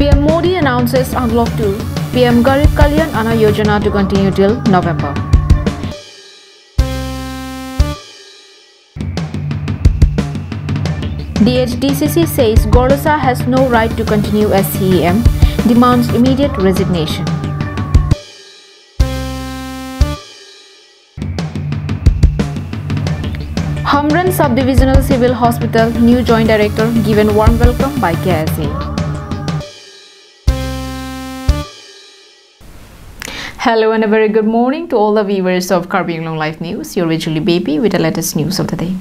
PM Modi announces Unlock 2, PM Garib Kalyan Anna Yojana to continue till November. DHDCC says Gorlosa has no right to continue as CEM, demands immediate resignation. Hamran Subdivisional Civil Hospital new Joint Director given warm welcome by KSA. Hello and a very good morning to all the viewers of Karbi Anglong Live News. You're visually baby with the latest news of the day.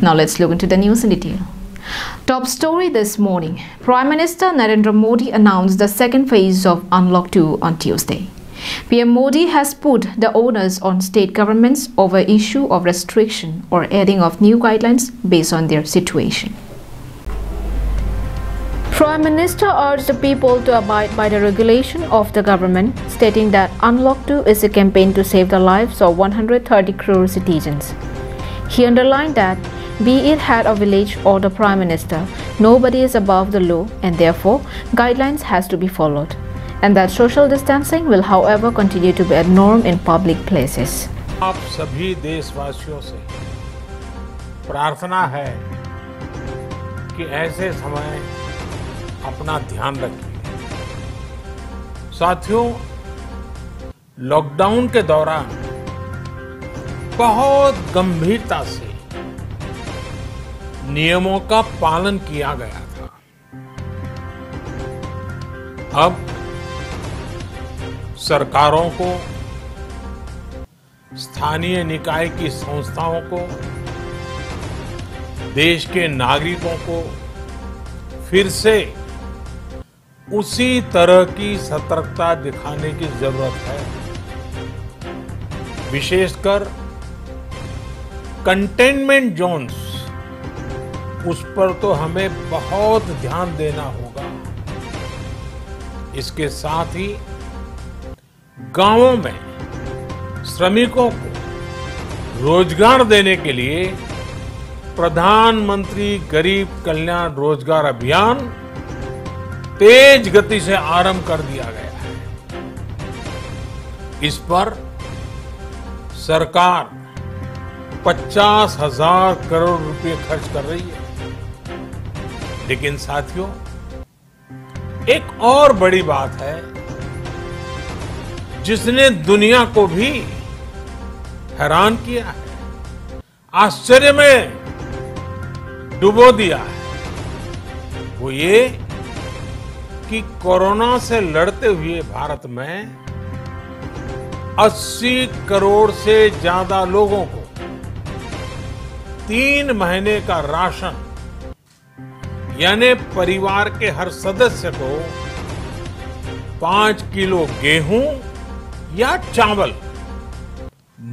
Now let's look into the news in detail. Top story this morning. Prime Minister Narendra Modi announced the second phase of Unlock 2 on Tuesday. PM Modi has put the onus on state governments over issue of restriction or adding of new guidelines based on their situation. Prime Minister urged the people to abide by the regulation of the government, stating that Unlock 2 is a campaign to save the lives of 130 crore citizens. He underlined that, be it head of village or the Prime Minister, nobody is above the law and therefore guidelines has to be followed, and that social distancing will however continue to be a norm in public places. आप सभी देशवासियों से प्रार्थना है कि ऐसे समय अपना ध्यान रखिए। साथियों, लॉकडाउन के दौरान बहुत गंभीरता से नियमों का पालन किया गया था। अब सरकारों को, स्थानीय निकाय की संस्थाओं को, देश के नागरिकों को फिर से उसी तरह की सतर्कता दिखाने की जरूरत है। विशेषकर कंटेनमेंट जोन्स, उस पर तो हमें बहुत ध्यान देना होगा। इसके साथ ही गांवों में श्रमिकों को रोजगार देने के लिए प्रधानमंत्री गरीब कल्याण रोजगार अभियान तेज गति से आरंभ कर दिया गया है। इस पर सरकार 50,000 करोड़ रुपए खर्च कर रही है। लेकिन साथियों, एक और बड़ी बात है जिसने दुनिया को भी हैरान किया है, आश्चर्य में डुबो दिया है। वो ये कि कोरोना से लड़ते हुए भारत में 80 करोड़ से ज्यादा लोगों को 3 महीने का राशन, यानी परिवार के हर सदस्य को 5 किलो गेहूं या चावल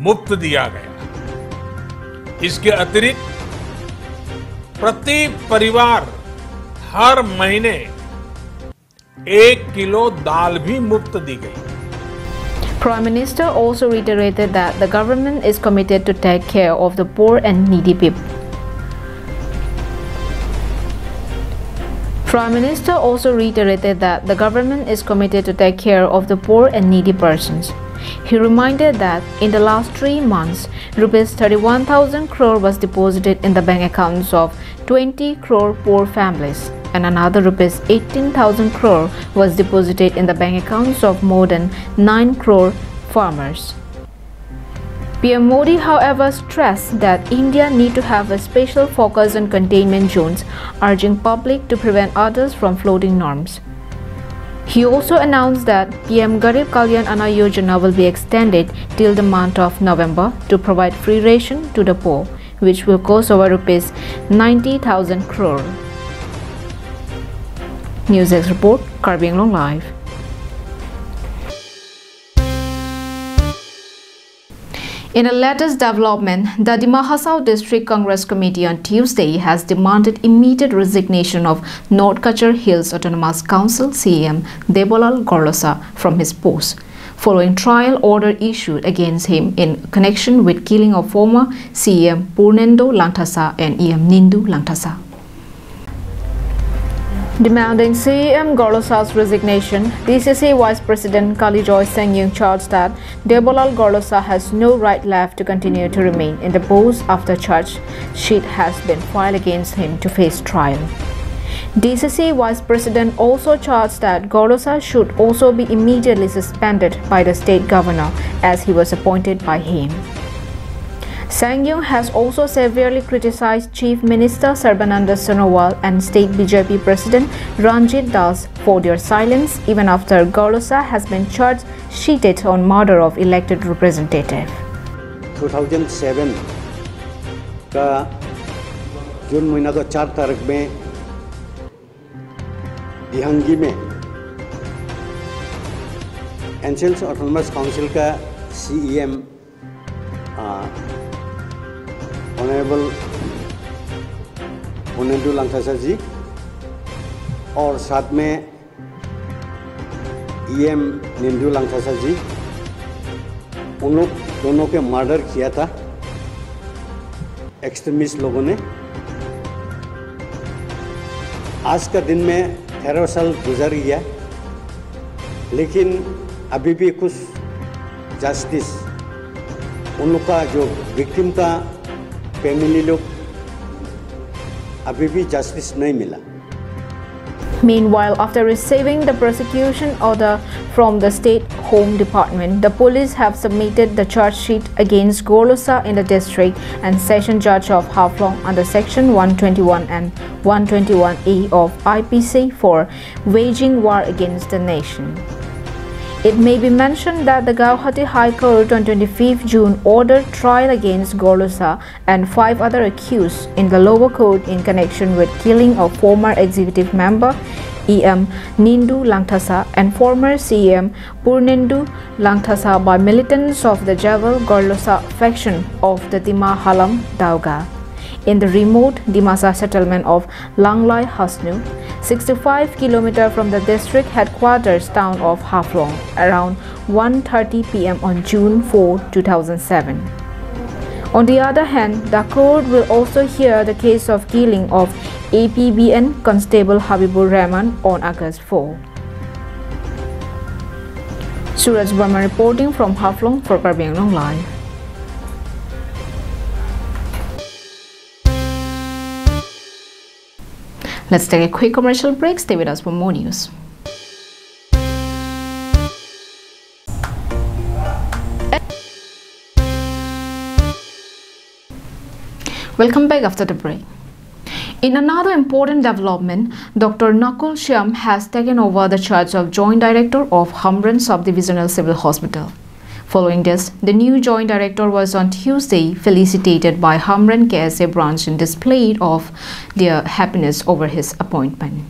मुफ्त दिया गया। इसके अतिरिक्त प्रति परिवार हर महीने 1 किलो दाल भी मुफ्त दी गई। Prime Minister also reiterated that the government is committed to take care of the poor and needy people. Prime Minister also reiterated that the government is committed to take care of the poor and needy persons. He reminded that in the last 3 months, rupees 31,000 crore was deposited in the bank accounts of 20 crore poor families, and another rupees 18,000 crore was deposited in the bank accounts of more than 9 crore farmers. PM Modi, however, stressed that India need to have a special focus on containment zones, urging public to prevent others from floating norms. He also announced that PM Garib Kalyan Anna Yojana will be extended till the month of November to provide free ration to the poor, which will cost over rupees 90,000 crore. NewsX report, Karbi Anglong Live. In a latest development, the Dima Hasao District Congress Committee on Tuesday has demanded immediate resignation of North Kachar Hills Autonomous Council CEM Debolal Gorlosa from his post, following trial order issued against him in connection with killing of former CEM Purnendo Langthasa and EM Nindu Langthasa. Demanding CEM Gorlosa's resignation, DCC Vice President Kalijoy Sengyung charged that Debolal Gorlosa has no right left to continue to remain in the post after charge sheet has been filed against him to face trial. DCC Vice President also charged that Gorlosa should also be immediately suspended by the state governor as he was appointed by him. Sengyung has also severely criticized Chief Minister Sarbananda Sonowal and State BJP President Ranjit Das for their silence even after Gorlosa has been charged sheeted on murder of elected representative. 2007 का जून महीना का 4 तारीख में दिहंगी में NCL autonomous council का CEM honourable पुनेंदु लांथासा जी और साथ में ईएम निंदु लांथासा जी उन लोग दोनों के मर्डर किया था एक्सट्रीमिस्ट लोगों ने। आज का दिन में 13 साल गुजर गया लेकिन अभी भी कुछ जस्टिस उन लोग का जो विक्टिम का फैमिली लोग अभी भी जस्टिस नहीं मिला। Meanwhile, after receiving the prosecution order from the State Home Department, the police have submitted the charge sheet against Gorlosa in the district and session judge of Haflong under section 121 and 121A of IPC for waging war against the nation. It may be mentioned that the Guwahati High Court on 25th June ordered trial against Gorlosa and 5 other accused in the lower court in connection with killing of former executive member EM Nindu Langthasa and former CM Purnendu Langthasa by militants of the Jawal Gorlosa faction of the Dima Halam Dauga in the remote Dimasa settlement of Langlai Hasnu, 65 km from the district headquarters town of Haflong, around 1:30 p.m. on June 4, 2007. On the other hand, the court will also hear the case of killing of APBN Constable Habibur Rahman on August 4. Suraj Burma reporting from Haflong for Karbi Anglong Live. Let's take a quick commercial break. Stay with us for more news. Welcome back after the break. In another important development, Dr. Nakul Shyam has taken over the charge of Joint Director of Hamran Subdivisional Civil Hospital. Following this, the new Joint Director was on Tuesday felicitated by Hamran KSA branch and displayed of their happiness over his appointment.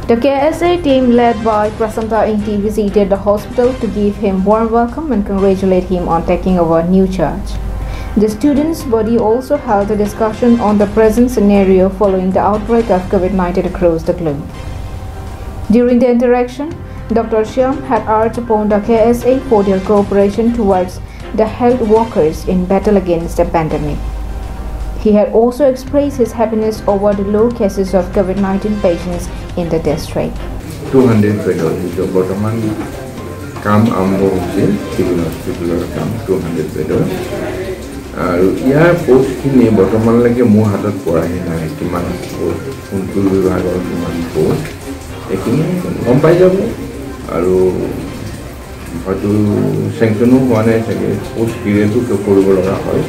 The KSA team led by Prasanta Inti visited the hospital to give him warm welcome and congratulate him on taking over new charge. The students' body also held a discussion on the present scenario following the outbreak of COVID-19 across the globe. During the interaction, Dr. Shyam had urged upon the KSA for their cooperation towards the health workers in battle against the pandemic. He had also expressed his happiness over the low cases of COVID-19 patients in the district. 200 bedded, so bottom kam ambo civil hospital kam 200 bedded. Yaar post kini bottom lage mo hatat porahi na kiman post untul vibhagor kiman post ekini gom pai jabo aru hotu sanction howa nai thake post kiretu to koribo laga hoy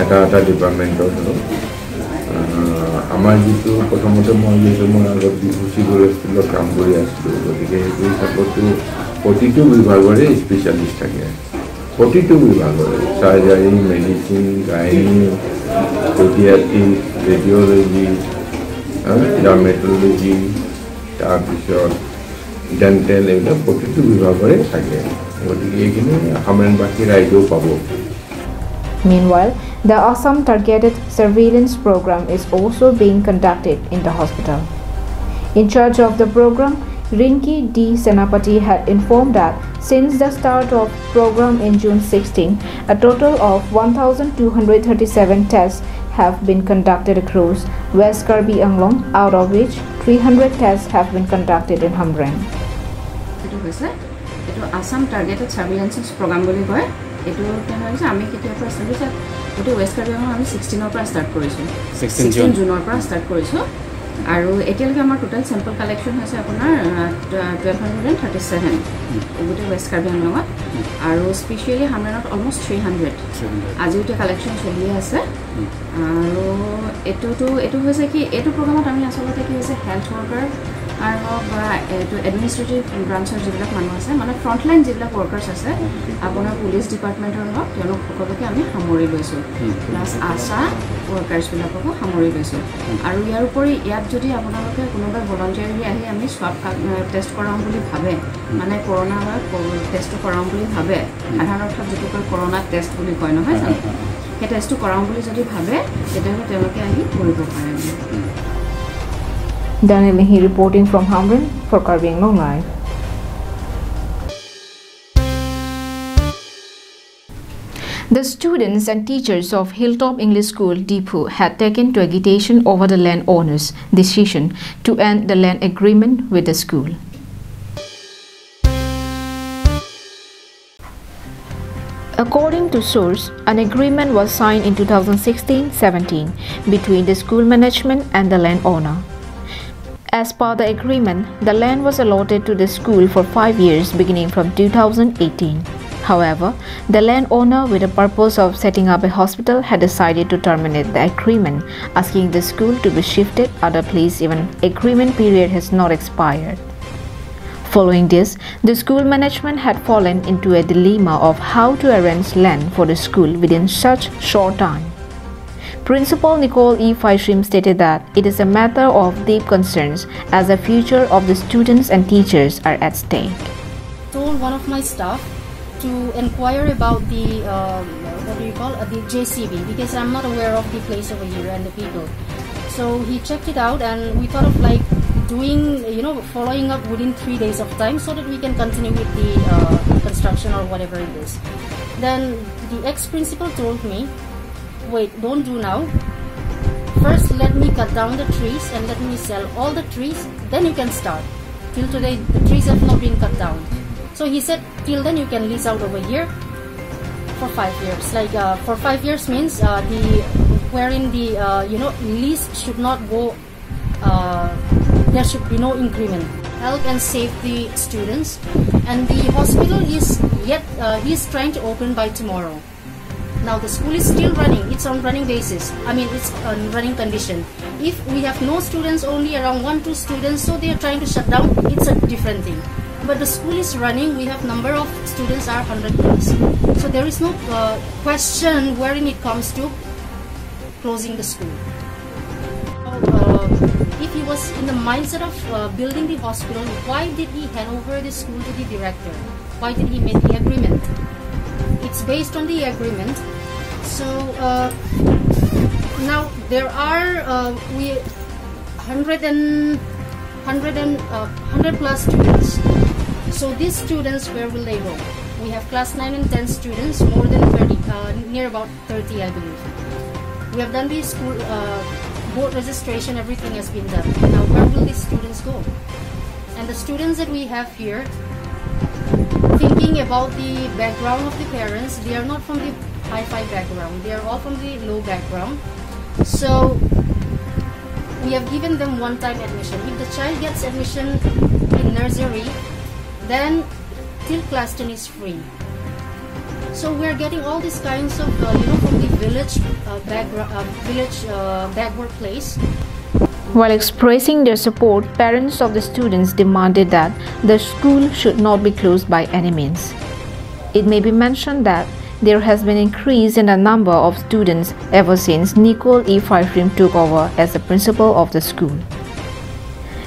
eta department holo amar jitu prothomote moi jeto moi agot bihusi gole hospital kam kori asilo gotike ei sapotu potitu vibhagore specialist thake potitu vibhagore surgery medicine gynae pediatric radiology dermatology তাৰপিছত dental এইবিলাক প্ৰতিটো বিভাগৰে থাকে গতিকে এইখিনি আমাৰ বাকী ৰাইজেও পাব। Meanwhile, the Assam targeted surveillance program is also being conducted in the hospital. In charge of the program, Rinki D. Senapati had informed that since the start of program in June 16, a total of 1,237 tests have been conducted across West Karbi Anglong, out of which 300 tests have been conducted in Hamreng. Assam Targeted Surveillance Program বুলি কয় এটো কেনে হৈছে আমি কেতিয়া পৰা start কৰিছো গোটেই waste Karbi Anglong আমি 16 ৰ পৰা ষ্টাৰ্ট কৰিছো 16 জুনৰ পৰা ষ্টাৰ্ট কৰিছো আৰু এতিয়ালৈকে আমাৰ টোটাল স্যাম্পল কালেকশন হৈছে আপোনাৰ 1237 গোটেই ওয়েষ্ট কাৰ্বি আংলঙত আৰু স্পেশালি হামৰানত অলমোস্ট 300 আজিতে কালেকশন চলি আছে আৰু এটো হৈছে কি এটো প্ৰগ্ৰামত আমি আসলতে কি হৈছে হেলথ ওয়াৰ্কাৰ আৰু এটো এডমিনিষ্ট্ৰেটিভ ব্ৰাঞ্চৰ যিবিলাক মানুহ আছে মানে ফ্ৰণ্টলাইন যিবিলাক ওয়াৰ্কাৰ্ছ আছে আপোনাৰ পুলিচ ডিপাৰ্টমেণ্টৰ লগত তেওঁলোক সকলোকে আমি সামৰি লৈছো প্লাস আশা ওয়াৰ্কাৰ্ছ বিলাককো সামৰি লৈছো আৰু ইয়াৰ উপৰি ইয়াত যদি আপোনালোকে কোনোবা ভলান্টিয়াৰলি আহি আমি স্বাব টেষ্ট কৰাম বুলি ভাবে মানে কৰোনা বা টেষ্ট কৰাম বুলি ভাবে সাধাৰণ অৰ্থত যেটো কয় কৰোনা টেষ্ট বুলি কয় নহয় জানো সেই টেষ্টটো কৰাম বুলি যদি ভাবে তেতিয়াহ'লে তেওঁলোকে আহি কৰিব পাৰে Daniel Lehi reporting from Hamreng for Karbi Anglong Live. The students and teachers of Hilltop English School, Dipu, had taken to agitation over the landowners' decision to end the land agreement with the school. According to source, an agreement was signed in 2016-17 between the school management and the landowner. As per the agreement, the land was allotted to the school for 5 years beginning from 2018. However, the landowner, with the purpose of setting up a hospital, had decided to terminate the agreement, asking the school to be shifted other place even agreement period has not expired. Following this, the school management had fallen into a dilemma of how to arrange land for the school within such short time. Principal Nicole E. Faishrim stated that it is a matter of deep concerns as the future of the students and teachers are at stake. I told one of my staff to inquire about the the JCB because I'm not aware of the place over here and the people. So he checked it out and we thought of like doing, following up within 3 days of time so that we can continue with the construction or whatever it is. Then the ex-principal told me, wait, don't do now. First, let me cut down the trees and let me sell all the trees, then you can start. Till today, the trees have not been cut down. So he said, till then you can lease out over here for 5 years. Like for 5 years means wherein the lease should not go. There should be no increment. Help and save the students. And the hospital is is trying to open by tomorrow. Now the school is still running. It's on running basis. I mean, it's on running condition. If we have no students, only around 1-2 students, so they are trying to shut down, it's a different thing. But the school is running. We have number of students are 100 plus. So there is no question wherein it comes to closing the school. If he was in the mindset of building the hospital, why did he hand over the school to the director? Why did he make the agreement? It's based on the agreement. So now there are 100 plus students. So these students, where will they go? We have class 9 and 10 students, more than 30, near about 30 I believe. We have done the school board registration, everything has been done. Now where will these students go? And the students that we have here, thinking about the background of the parents, they are not from the high-fi background, they are all from the low background. So we have given them one-time admission. If the child gets admission in nursery, then till class 10 is free. So we are getting all these kinds of from the village backward place. While expressing their support, parents of the students demanded that the school should not be closed by any means. It may be mentioned that there has been increase in the number of students ever since Nicole E. Faishrim took over as the principal of the school.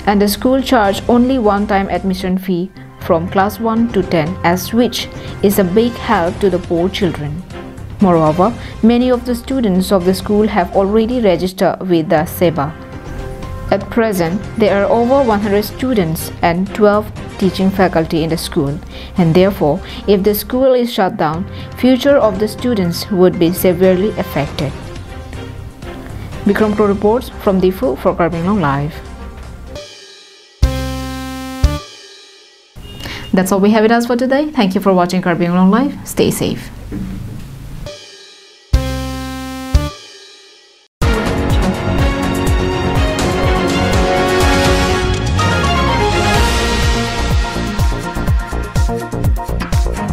And the school charged only one-time admission fee from class 1 to 10, as which is a big help to the poor children. Moreover, many of the students of the school have already registered with the SEBA, At present, there are over 100 students and 12 teaching faculty in the school, and therefore, if the school is shut down, future of the students would be severely affected. Bikram Crow reports from Difu for Karbi Anglong Live. That's all we have with us for today. Thank you for watching Karbi Anglong Live. Stay safe.